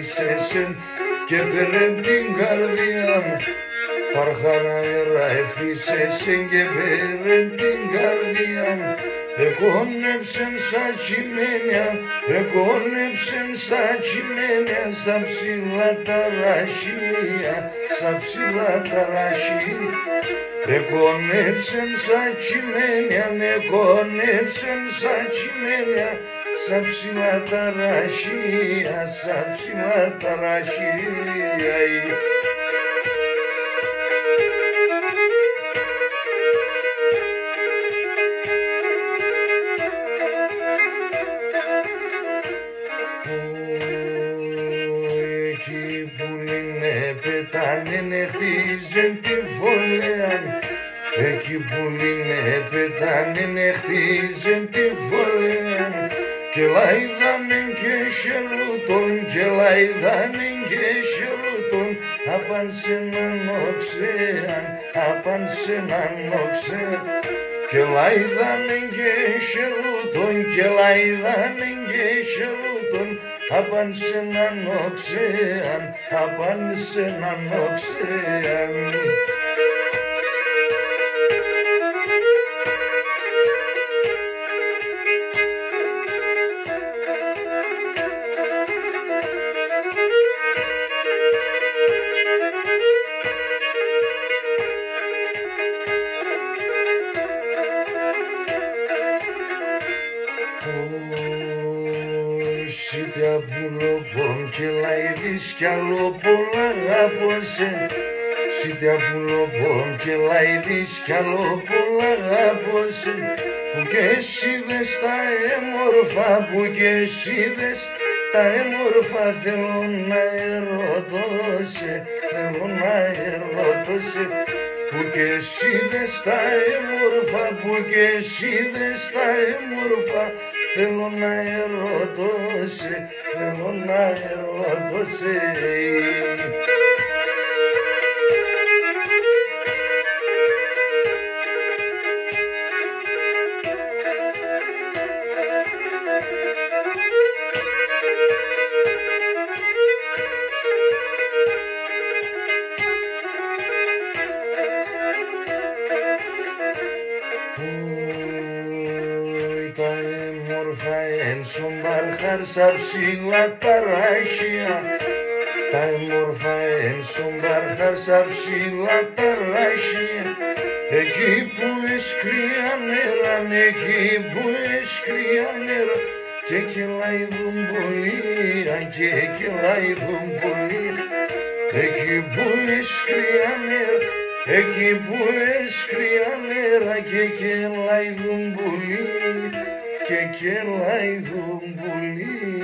εφήσεσεν και πήρε την καρδιά μου. Παρχαραέρα εφήσεσεν και πήρε την καρδιά μου. Εκόνεψεν στα κειμένια, εκόνεψεν στα κειμένια, στα ψηλά τα ραχεία, στα ψηλά τα ραχεία. Εκόνεψεν στα κειμένια, εκόνεψεν στα κειμένια, στα ψηλά τα ραχεία, στα ψηλά τα ραχεία. Εκεί που λύνε πετάνε χτίζεν τη φωλέα, εκεί που λύνε πετάνε χτίζεν τη φωλέα, και λαϊδάνε και χερούτον, και λαϊδάνε και χερούτον, απάν σε έναν οξέαν, απάν σε έναν οξέαν, και λαϊδάνε και χερούτον, και λαϊδάνε και χερούτον, απάν σε έναν οξέαν, απάν σε έναν οξέαν. Σιτια πουλοπών και λαϊδείς κι άλλο πολλά αγάπωσε, σιτια πουλοπών και λαϊδείς κι άλλο πολλά αγάπωσε, που και εσύ δες τα έμορφα, που και εσύ δες τα έμορφα, θέλω να ερωτώσε, θέλω να ερωτώσε, που και εσύ δες τα έμορφα, που και εσύ δες τα έμορφα, θέλω να ερωτώσε, θέλω να ερωτώσε. Τα έμορφα εν σομπαρχάρ σα ψηλά τα ράχια, τα έμορφα εν σομπαρχάρ σα ψηλά τα ράχια, εκεί που εσκρία νερά, εκεί που εσκρία νερά, και κελάιδουν πολλία, και κελάιδουν πολλία, εκεί που εσκρία νερά, εκεί που εσκρία νερά, και κελάιδουν πολλία, και κελάιδουν πολλία.